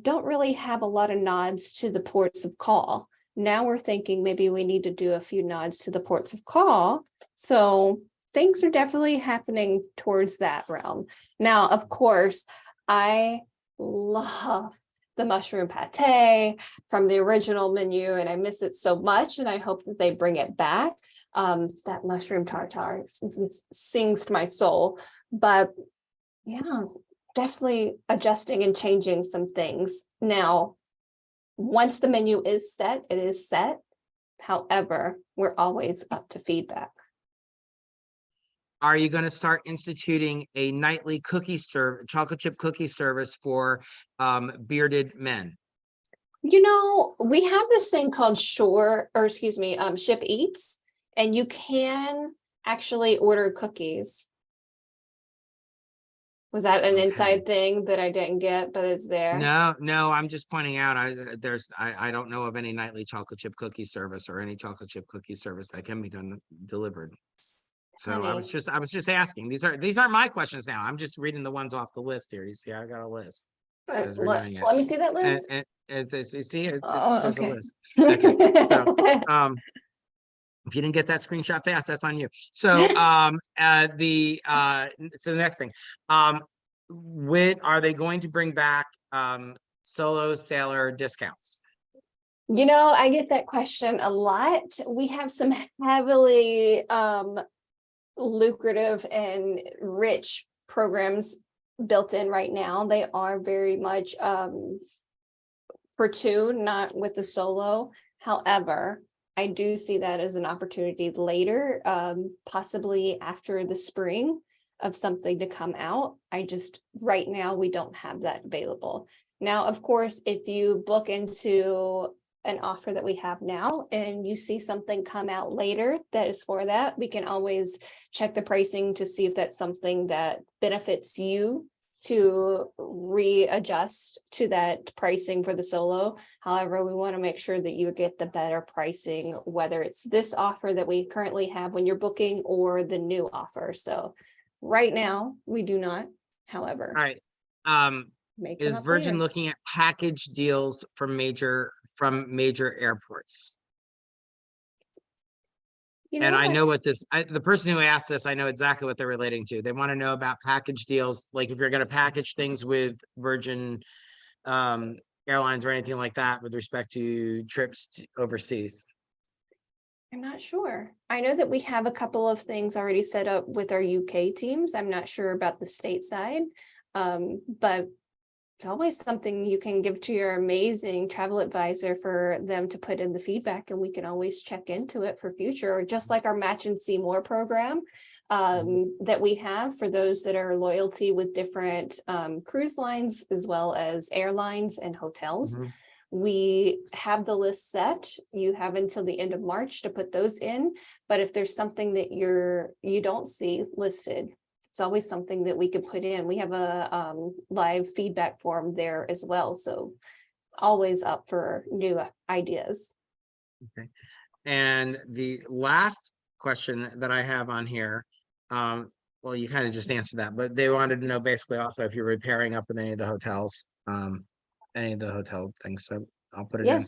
don't really have a lot of nods to the ports of call. Now we're thinking maybe we need to do a few nods to the ports of call. So things are definitely happening towards that realm. Now, of course, I love the mushroom pate from the original menu, and I miss it so much, and I hope that they bring it back. That mushroom tartare sings to my soul, but yeah, definitely adjusting and changing some things. Now, once the menu is set, it is set. However, we're always up to feedback. Are you going to start instituting a nightly chocolate chip cookie service for bearded men? You know, we have this thing called Ship Eats, and you can actually order cookies. Was that an inside thing that I didn't get, but it's there? No, I'm just pointing out, I don't know of any nightly chocolate chip cookie service or any chocolate chip cookie service that can be delivered. So I was just asking. These aren't my questions now. I'm just reading the ones off the list here. You see, I got a list. As we're doing it. Let me see that list. And it's there's okay. a list. Okay. So if you didn't get that screenshot fast, that's on you. So so the next thing, when are they going to bring back solo sailor discounts? You know, I get that question a lot. We have some heavily lucrative and rich programs built in right now. They are very much for two, not with the solo. However, I do see that as an opportunity later, possibly after the spring, of something to come out. Right now, we don't have that available. Now, of course, if you book into an offer that we have now and you see something come out later that is for that, we can always check the pricing to see if that's something that benefits you to readjust to that pricing for the solo. However, we want to make sure that you get the better pricing, whether it's this offer that we currently have when you're booking or the new offer. So right now we do not, however. All right. Is Virgin later. looking at package deals from major airports? You know, and I know what the person who asked this, I know exactly what they're relating to. They want to know about package deals, like if you're going to package things with Virgin Airlines or anything like that with respect to trips overseas. I'm not sure. I know that we have a couple of things already set up with our UK teams. I'm not sure about the stateside, but it's always something you can give to your amazing travel advisor for them to put in the feedback, and we can always check into it for future, or just like our Match and See More program that we have for those that are loyalty with different cruise lines as well as airlines and hotels. We have the list set. You have until the end of March to put those in, but if there's something that you don't see listed, it's always something that we could put in. We have a live feedback form there as well. So always up for new ideas. Okay. And the last question that I have on here, well, you kind of just answered that, but they wanted to know basically also if you're pairing up with any of the hotels, any of the hotel things. So I'll put it in.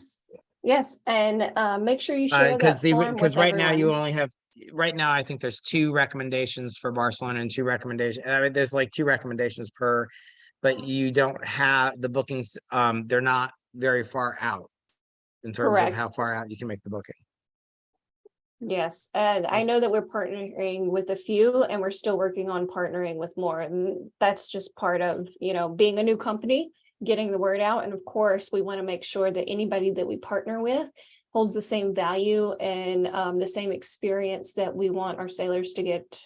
Yes. And make sure you share because right now you only have, right now I think there's 2 recommendations for Barcelona and 2 recommendations. There's like 2 recommendations per, but you don't have the bookings. They're not very far out in terms of how far out you can make the booking. Yes, as I know that we're partnering with a few, and we're still working on partnering with more. And that's just part of, being a new company, getting the word out. And of course, we want to make sure that anybody that we partner with holds the same value and the same experience that we want our sailors to get,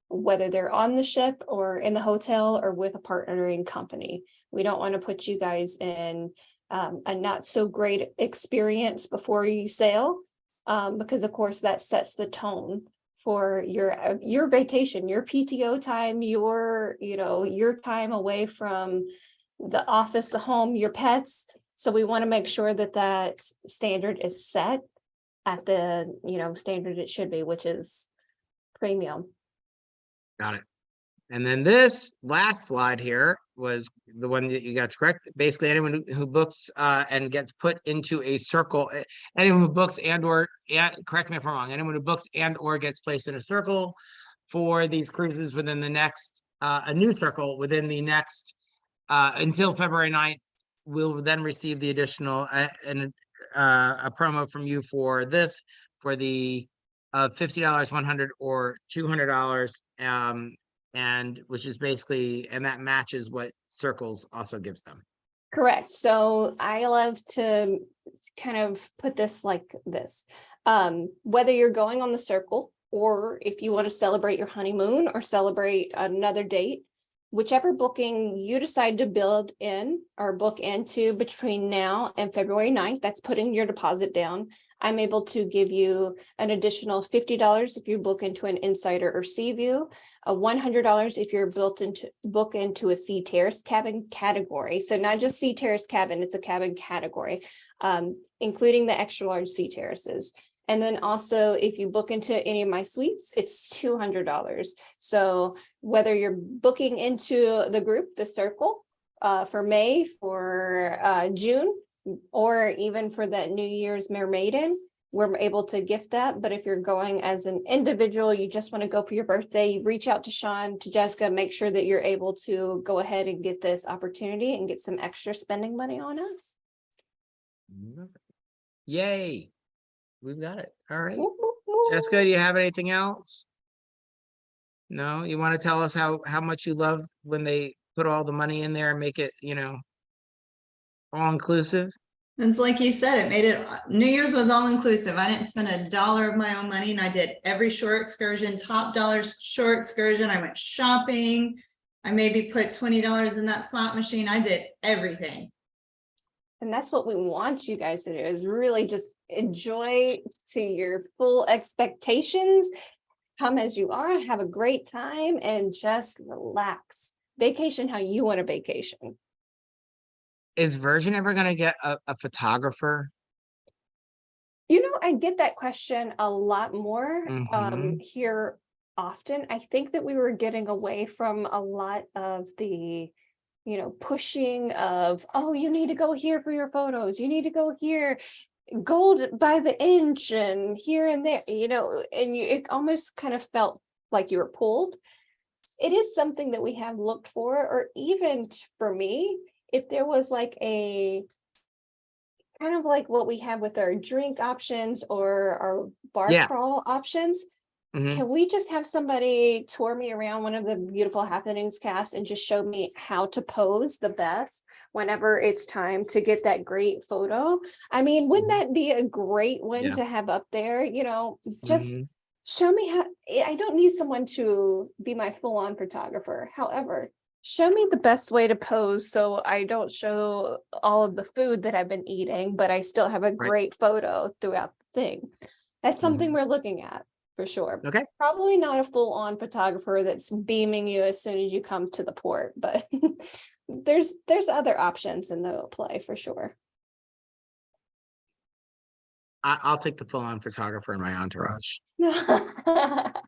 whether they're on the ship or in the hotel or with a partnering company. We don't want to put you guys in a not so great experience before you sail, because of course that sets the tone for your vacation, your PTO time, your time away from the office, the home, your pets. So we want to make sure that standard is set at the, standard it should be, which is premium. Got it. And then this last slide here was the one that you got to correct. Basically, anyone who books and gets put into a circle, anyone who books correct me if I'm wrong, anyone who books and or gets placed in a circle for these cruises within the next, a new circle within the next, until February 9th. We'll then receive the additional, a promo from you for this, for the $50, 100 or $200, and which is basically, and that matches what Circles also gives them. Correct. So I love to kind of put this like this. Whether you're going on the Circle, or if you want to celebrate your honeymoon or celebrate another date, whichever booking you decide to build in or book into between now and February 9th, that's putting your deposit down. I'm able to give you an additional $50 if you book into an Insider or Sea View, $100 if you're book into a Sea Terrace cabin category. So not just Sea Terrace cabin, it's a cabin category, including the extra large Sea Terraces. And then also, if you book into any of my suites, it's $200. So whether you're booking into the group, the Circle, for May, for June, or even for that New Year's Mermaiden, we're able to gift that. But if you're going as an individual, you just want to go for your birthday, you reach out to Sean, to Jessica, make sure that you're able to go ahead and get this opportunity and get some extra spending money on us. Yay. We've got it. All right. Whoop, whoop, whoop. Jessica, do you have anything else? No, you want to tell us how much you love when they put all the money in there and make it, all inclusive? It's like you said, it made it, New Year's was all inclusive. I didn't spend $1 of my own money, and I did every shore excursion, top dollar shore excursion. I went shopping. I maybe put $20 in that slot machine. I did everything. And that's what we want you guys to do, is really just enjoy to your full expectations. Come as you are, have a great time, and just relax. Vacation how you want to vacation. Is Virgin ever going to get a photographer? I get that question a lot more Mhm. here often. I think that we were getting away from a lot of the pushing of, oh, you need to go here for your photos, you need to go here, gold by the inch, and here and there, and it almost kind of felt like you were pulled. It is something that we have looked for, or even for me, if there was like a kind of like what we have with our drink options or our bar Yeah. crawl options. Mhm. Can we just have somebody tour me around one of the Beautiful Happenings cast and just show me how to pose the best whenever it's time to get that great photo? I mean, wouldn't that be a great one Yeah. to have up there? Just Mhm. show me how. I don't need someone to be my full-on photographer. However, show me the best way to pose so I don't show all of the food that I've been eating, but I still have a great photo throughout the thing. That's something we're looking at. For sure. Okay. Probably not a full-on photographer that's beaming you as soon as you come to the port, but there's other options in the play for sure. I'll take the full-on photographer in my entourage. But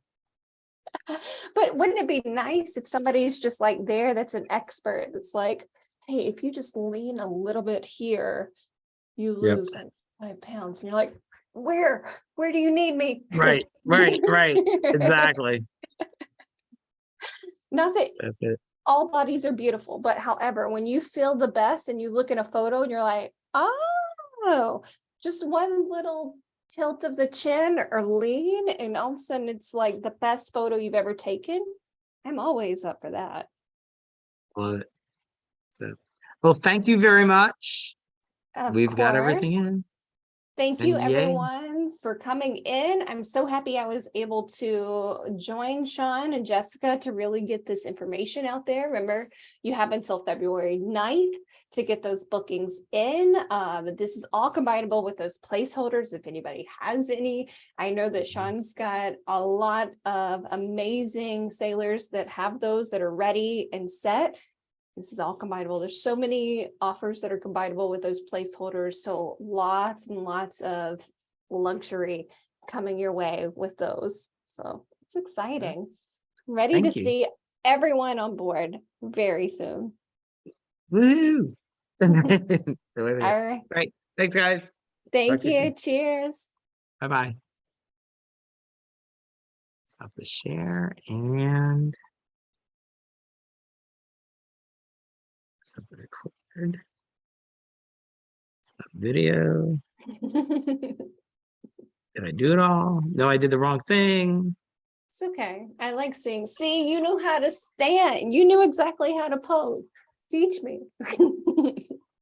wouldn't it be nice if somebody's just like there that's an expert that's like, hey, if you just lean a little bit here, you lose like 5 pounds. And you're like, where do you need me? Right. Exactly. Not that That's it. all bodies are beautiful, but however, when you feel the best and you look at a photo and you're like, oh, just one little tilt of the chin or lean, and all of a sudden it's like the best photo you've ever taken. I'm always up for that. Love it. Well, thank you very much. Of We've got everything course. in. Thank you, And yay. everyone, for coming in. I'm so happy I was able to join Sean and Jessica to really get this information out there. Remember, you have until February 9th to get those bookings in. This is all combinable with those placeholders if anybody has any. I know that Sean's got a lot of amazing sailors that have those that are ready and set. This is all combinable. There's so many offers that are combinable with those placeholders. So lots and lots of luxury coming your way with those. So it's exciting. Ready to Thank you. see everyone on board very soon. Woo! All All right. right. Thanks, guys. Thank Talk to you you. soon. Cheers. Bye-bye. Stop the share and stop the record. Stop video. Did I do it all? No, I did the wrong thing. It's okay. I like seeing, see, you knew how to stand. You knew exactly how to pose. Teach me.